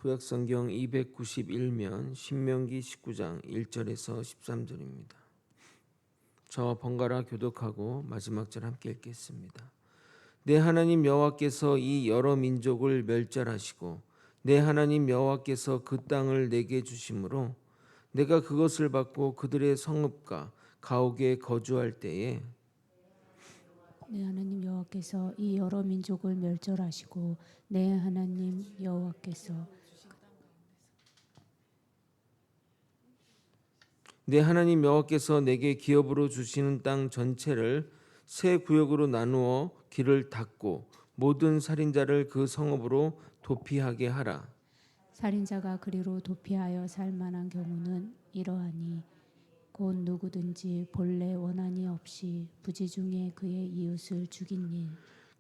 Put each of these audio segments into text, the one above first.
구약성경 291면 신명기 19장 1절에서 13절입니다. 저와 번갈아 교독하고 마지막 절 함께 읽겠습니다. 내 하나님 여호와께서 이 여러 민족을 멸절하시고 내 하나님 여호와께서 그 땅을 내게 주심으로 내가 그것을 받고 그들의 성읍과 가옥에 거주할 때에 내 하나님 여호와께서 이 여러 민족을 멸절하시고 내 하나님 여호와께서 내 하나님 여호와께서 내게 기업으로 주시는 땅 전체를 세 구역으로 나누어 길을 닫고 모든 살인자를 그 성읍으로 도피하게 하라. 살인자가 그리로 도피하여 살 만한 경우는 이러하니 곧 누구든지 본래 원한이 없이 부지 중에 그의 이웃을 죽인 일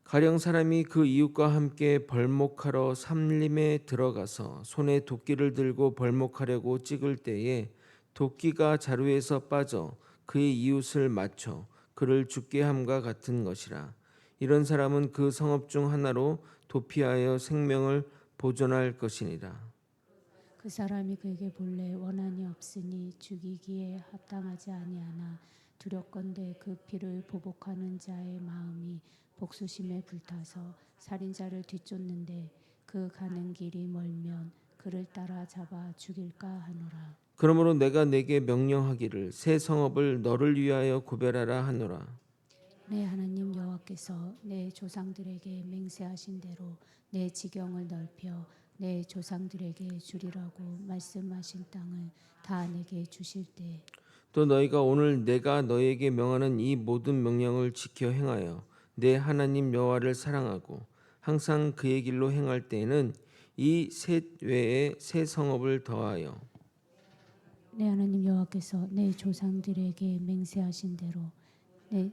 가령 사람이 그 이웃과 함께 벌목하러 삼림에 들어가서 손에 도끼를 들고 벌목하려고 찍을 때에 도끼가 자루에서 빠져 그의 이웃을 맞춰 그를 죽게 함과 같은 것이라. 이런 사람은 그 성읍 중 하나로 도피하여 생명을 보존할 것이니라. 그 사람이 그에게 본래 원한이 없으니 죽이기에 합당하지 아니하나 두렵건대 그 피를 보복하는 자의 마음이 복수심에 불타서 살인자를 뒤쫓는데 그 가는 길이 멀면 그를 따라 잡아 죽일까 하노라. 그러므로 내가 내게 명령하기를 새 성읍을 너를 위하여 구별하라 하노라. 내 하나님 여호와께서 내 조상들에게 맹세하신 대로 내 지경을 넓혀 내 조상들에게 주리라고 말씀하신 땅을 다 내게 주실 때 또 너희가 오늘 내가 너희에게 명하는 이 모든 명령을 지켜 행하여 내 하나님 여호와를 사랑하고 항상 그의 길로 행할 때에는 이 셋 외에 새 성읍을 더하여 내 하나님 여호와께서 내 조상들에게 맹세하신 대로 내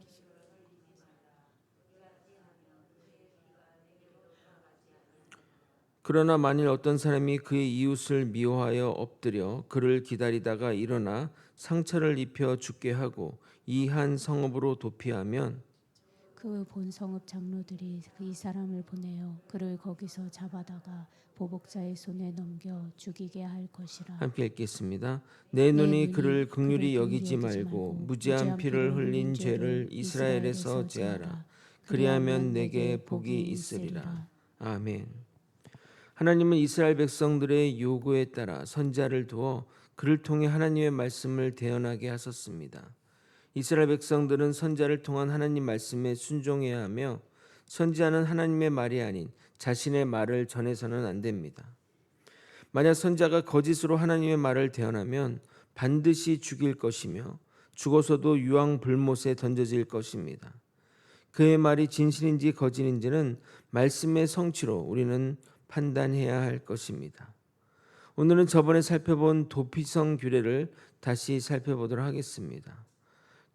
그러나 만일 어떤 사람이 그의 이웃을 미워하여 엎드려 그를 기다리다가 일어나 상처를 입혀 죽게 하고 이 한 성읍으로 도피하면 그 본 성읍 장로들이 이 사람을 보내어 그를 거기서 잡아다가 보복자의 손에 넘겨 죽이게 할 것이라. 함께 읽겠습니다. 내 내 눈이 눈이 그를 긍휼히 긍휼히 여기지 말고 무죄한 무죄한 피를 피를 흘린 흘린 죄를 죄를 이스라엘에서 이스라엘에서 제하라. 제하라. 그리하면 내게 복이 있으리라. 있으리라. 아멘. 하나님은 이스라엘 백성들의 요구에 따라 선지자를 두어 그를 통해 하나님의 말씀을 대언하게 하셨습니다. 이스라엘 백성들은 선지자를 통한 하나님 말씀에 순종해야 하며 선지자는 하나님의 말이 아닌 자신의 말을 전해서는 안 됩니다. 만약 선지자가 거짓으로 하나님의 말을 대언하면 반드시 죽일 것이며 죽어서도 유황불못에 던져질 것입니다. 그의 말이 진실인지 거짓인지는 말씀의 성취로 우리는 판단해야 할 것입니다. 오늘은 저번에 살펴본 도피성 규례를 다시 살펴보도록 하겠습니다.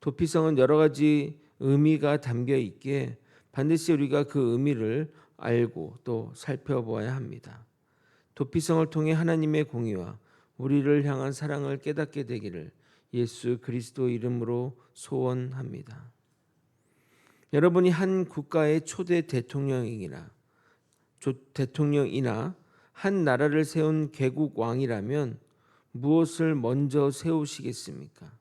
도피성은 여러 가지 의미가 담겨 있기에 반드시 우리가 그 의미를 알고 또 살펴보아야 합니다. 도피성을 통해 하나님의 공의와 우리를 향한 사랑을 깨닫게 되기를 예수 그리스도 이름으로 소원합니다. 여러분이 한 국가의 초대 대통령이나 한 나라를 세운 개국 왕이라면 무엇을 먼저 세우시겠습니까?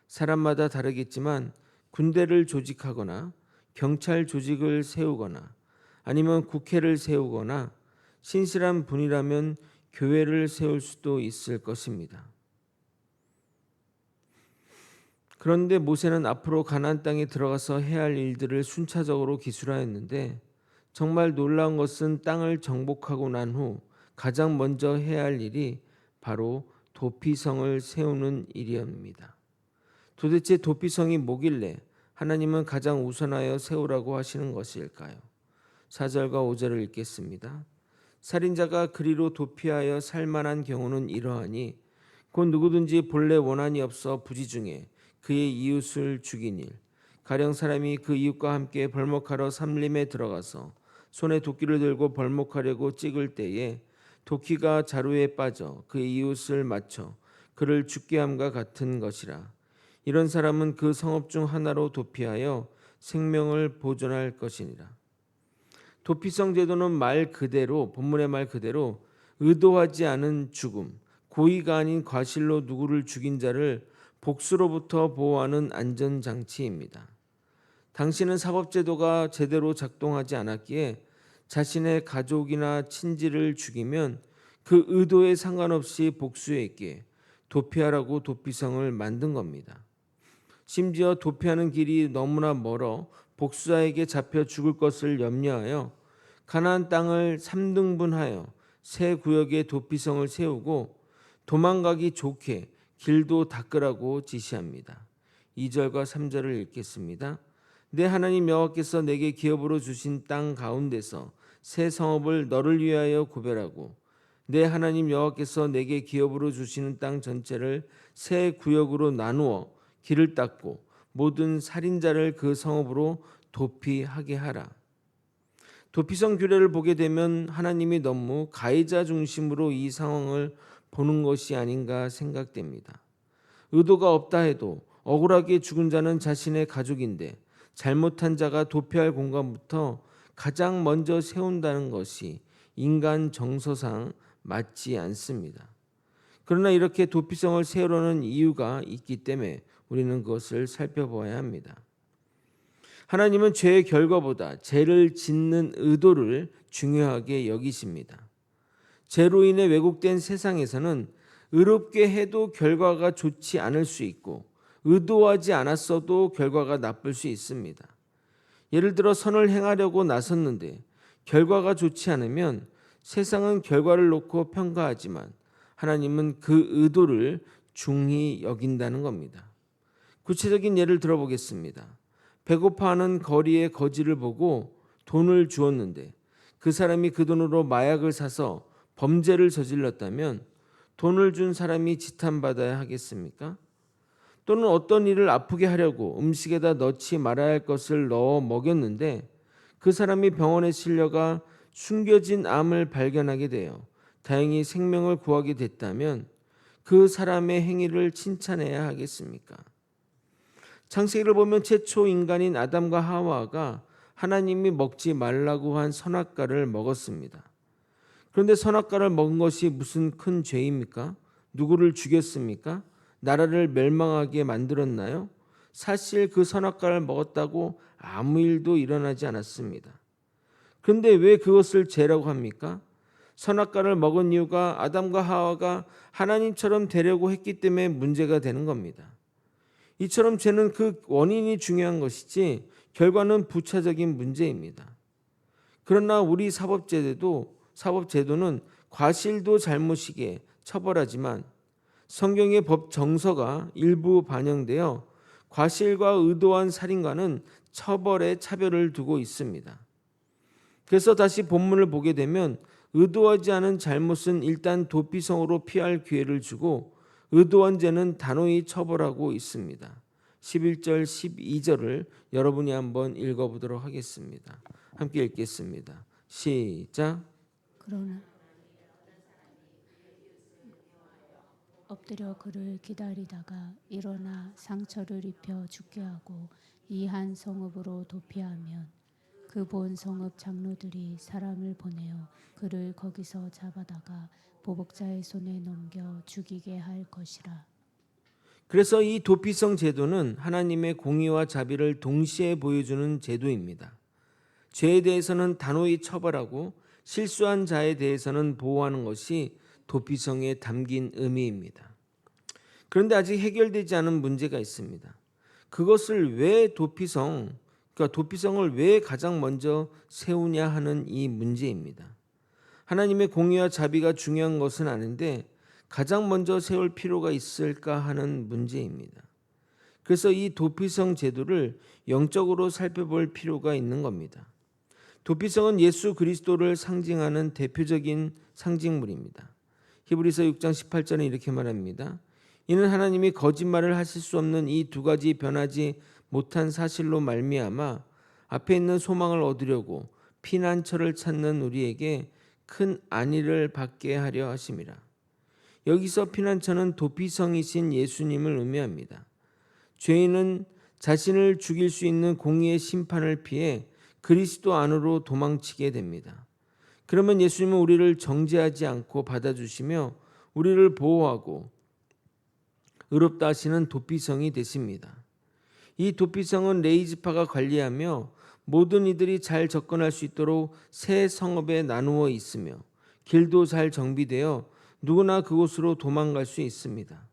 사람마다 다르겠지만 군대를 조직하거나 경찰 조직을 세우거나 아니면 국회를 세우거나 신실한 분이라면 교회를 세울 수도 있을 것입니다. 그런데 모세는 앞으로 가나안 땅에 들어가서 해야 할 일들을 순차적으로 기술하였는데 정말 놀라운 것은 땅을 정복하고 난 후 가장 먼저 해야 할 일이 바로 도피성을 세우는 일이었습니다. 도대체 도피성이 뭐길래 하나님은 가장 우선하여 세우라고 하시는 것일까요? 4절과 5절을 읽겠습니다. 살인자가 그리로 도피하여 살만한 경우는 이러하니 곧 누구든지 본래 원한이 없어 부지 중에 그의 이웃을 죽인 일 가령 사람이 그 이웃과 함께 벌목하러 삼림에 들어가서 손에 도끼를 들고 벌목하려고 찍을 때에 도끼가 자루에 빠져 그의 이웃을 맞춰 그를 죽게 함과 같은 것이라. 이런 사람은 그 성읍 중 하나로 도피하여 생명을 보존할 것이니라. 도피성 제도는 본문의 말 그대로 의도하지 않은 죽음, 고의가 아닌 과실로 누구를 죽인 자를 복수로부터 보호하는 안전장치입니다. 당신은 사법제도가 제대로 작동하지 않았기에 자신의 가족이나 친지를 죽이면 그 의도에 상관없이 복수했기에 도피하라고 도피성을 만든 겁니다. 심지어 도피하는 길이 너무나 멀어 복수자에게 잡혀 죽을 것을 염려하여 가나안 땅을 3등분하여 새 구역에 도피성을 세우고 도망가기 좋게 길도 닦으라고 지시합니다. 2절과 3절을 읽겠습니다. 내 하나님 여호와께서 내게 기업으로 주신 땅 가운데서 새 성읍을 너를 위하여 구별하고 내 하나님 여호와께서 내게 기업으로 주시는 땅 전체를 새 구역으로 나누어 길을 닦고 모든 살인자를 그 성읍으로 도피하게 하라. 도피성 규례를 보게 되면 하나님이 너무 가해자 중심으로 이 상황을 보는 것이 아닌가 생각됩니다. 의도가 없다 해도 억울하게 죽은 자는 자신의 가족인데 잘못한 자가 도피할 공간부터 가장 먼저 세운다는 것이 인간 정서상 맞지 않습니다. 그러나 이렇게 도피성을 세우려는 이유가 있기 때문에 우리는 그것을 살펴보아야 합니다. 하나님은 죄의 결과보다 죄를 짓는 의도를 중요하게 여기십니다. 죄로 인해 왜곡된 세상에서는 의롭게 해도 결과가 좋지 않을 수 있고 의도하지 않았어도 결과가 나쁠 수 있습니다. 예를 들어 선을 행하려고 나섰는데 결과가 좋지 않으면 세상은 결과를 놓고 평가하지만 하나님은 그 의도를 중히 여긴다는 겁니다. 구체적인 예를 들어보겠습니다. 배고파하는 거리의 거지를 보고 돈을 주었는데 그 사람이 그 돈으로 마약을 사서 범죄를 저질렀다면 돈을 준 사람이 지탄받아야 하겠습니까? 또는 어떤 일을 아프게 하려고 음식에다 넣지 말아야 할 것을 넣어 먹였는데 그 사람이 병원에 실려가 숨겨진 암을 발견하게 되어 다행히 생명을 구하게 됐다면 그 사람의 행위를 칭찬해야 하겠습니까? 창세기를 보면 최초 인간인 아담과 하와가 하나님이 먹지 말라고 한 선악과를 먹었습니다. 그런데 선악과를 먹은 것이 무슨 큰 죄입니까? 누구를 죽였습니까? 나라를 멸망하게 만들었나요? 사실 그 선악과를 먹었다고 아무 일도 일어나지 않았습니다. 그런데 왜 그것을 죄라고 합니까? 선악과를 먹은 이유가 아담과 하와가 하나님처럼 되려고 했기 때문에 문제가 되는 겁니다. 이처럼 죄는 그 원인이 중요한 것이지 결과는 부차적인 문제입니다. 그러나 우리 사법제도는 과실도 잘못이기에 처벌하지만 성경의 법 정서가 일부 반영되어 과실과 의도한 살인과는 처벌의 차별을 두고 있습니다. 그래서 다시 본문을 보게 되면 의도하지 않은 잘못은 일단 도피성으로 피할 기회를 주고 의도한 죄는 단호히 처벌하고 있습니다. 11절 12절을 여러분이 한번 읽어보도록 하겠습니다. 함께 읽겠습니다. 시작. 그러나 엎드려 그를 기다리다가 일어나 상처를 입혀 죽게 하고 이 한 성읍으로 도피하면 그 본 성읍 장로들이 사람을 보내어 그를 거기서 잡아다가 보복자의 손에 넘겨 죽이게 할 것이라. 그래서 이 도피성 제도는 하나님의 공의와 자비를 동시에 보여주는 제도입니다. 죄에 대해서는 단호히 처벌하고 실수한 자에 대해서는 보호하는 것이 도피성에 담긴 의미입니다. 그런데 아직 해결되지 않은 문제가 있습니다. 그것을 왜 도피성을 왜 가장 먼저 세우냐 하는 이 문제입니다. 하나님의 공의와 자비가 중요한 것은 아닌데 가장 먼저 세울 필요가 있을까 하는 문제입니다. 그래서 이 도피성 제도를 영적으로 살펴볼 필요가 있는 겁니다. 도피성은 예수 그리스도를 상징하는 대표적인 상징물입니다. 히브리서 6장 18절에 이렇게 말합니다. 이는 하나님이 거짓말을 하실 수 없는 이 두 가지 변하지 못한 사실로 말미암아 앞에 있는 소망을 얻으려고 피난처를 찾는 우리에게 큰 안위를 받게 하려 하심이라. 여기서 피난처는 도피성이신 예수님을 의미합니다. 죄인은 자신을 죽일 수 있는 공의의 심판을 피해 그리스도 안으로 도망치게 됩니다. 그러면 예수님은 우리를 정죄하지 않고 받아주시며 우리를 보호하고 의롭다 하시는 도피성이 되십니다. 이 도피성은 레이지파가 관리하며 모든 이들이 잘 접근할 수 있도록 새 성읍에 나누어 있으며 길도 잘 정비되어 누구나 그곳으로 도망갈 수 있습니다.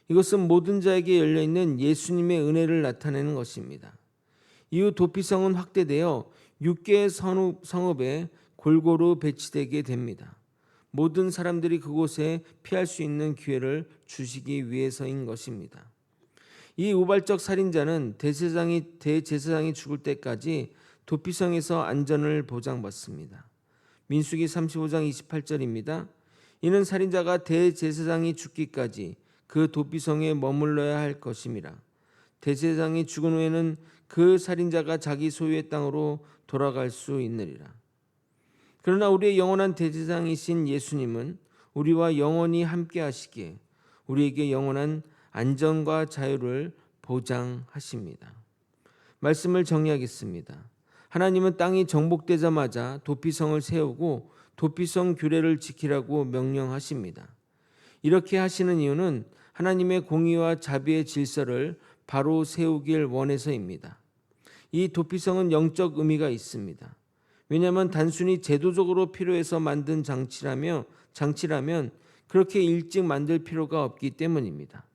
이것은 모든 자에게 열려있는 예수님의 은혜를 나타내는 것입니다. 이후 도피성은 확대되어 6개의 성읍에 골고루 배치되게 됩니다. 모든 사람들이 그곳에 피할 수 있는 기회를 주시기 위해서인 것입니다. 이 우발적 살인자는 대제사장이 죽을 때까지 도피성에서 안전을 보장받습니다. 민수기 35장 28절입니다. 이는 살인자가 대제사장이 죽기까지 그 도피성에 머물러야 할 것임이라. 대제사장이 죽은 후에는 그 살인자가 자기 소유의 땅으로 돌아갈 수 있느니라. 그러나 우리의 영원한 대제사장이신 예수님은 우리와 영원히 함께 하시기에 우리에게 영원한 안전과 자유를 보장하십니다. 말씀을 정리하겠습니다. 하나님은 땅이 정복되자마자 도피성을 세우고 도피성 규례를 지키라고 명령하십니다. 이렇게 하시는 이유는 하나님의 공의와 자비의 질서를 바로 세우길 원해서입니다. 이 도피성은 영적 의미가 있습니다. 왜냐하면 단순히 제도적으로 필요해서 만든 장치라면 그렇게 일찍 만들 필요가 없기 때문입니다.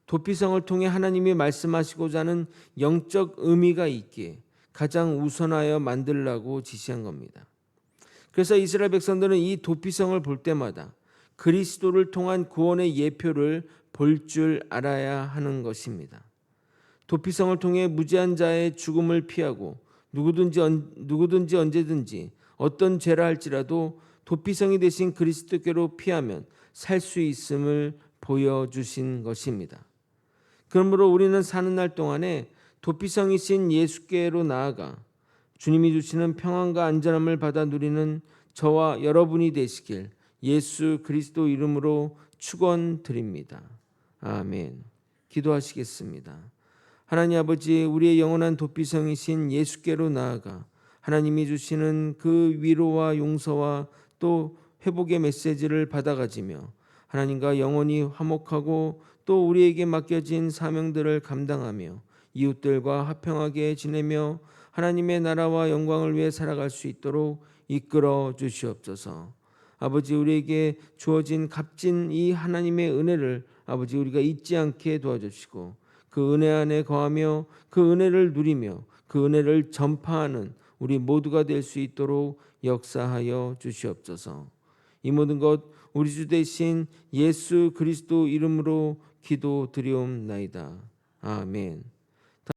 도피성을 통해 하나님이 말씀하시고자 하는 영적 의미가 있기에 가장 우선하여 만들라고 지시한 겁니다. 그래서 이스라엘 백성들은 이 도피성을 볼 때마다 그리스도를 통한 구원의 예표를 볼 줄 알아야 하는 것입니다. 도피성을 통해 무죄한 자의 죽음을 피하고 누구든지 언제든지 어떤 죄라 할지라도 도피성이 되신 그리스도께로 피하면 살 수 있음을 보여주신 것입니다. 그러므로 우리는 사는 날 동안에 도피성이신 예수께로 나아가 주님이 주시는 평안과 안전함을 받아 누리는 저와 여러분이 되시길 예수 그리스도 이름으로 축원드립니다. 아멘. 기도하시겠습니다. 하나님 아버지, 우리의 영원한 도피성이신 예수께로 나아가 하나님이 주시는 그 위로와 용서와 또 회복의 메시지를 받아가지며 하나님과 영원히 화목하고 또 우리에게 맡겨진 사명들을 감당하며 이웃들과 화평하게 지내며 하나님의 나라와 영광을 위해 살아갈 수 있도록 이끌어 주시옵소서. 아버지, 우리에게 주어진 값진 이 하나님의 은혜를 아버지 우리가 잊지 않게 도와주시고 그 은혜 안에 거하며 그 은혜를 누리며 그 은혜를 전파하는 우리 모두가 될 수 있도록 역사하여 주시옵소서. 이 모든 것 우리 주 되신 예수 그리스도 이름으로 기도드리옵나이다. 아멘.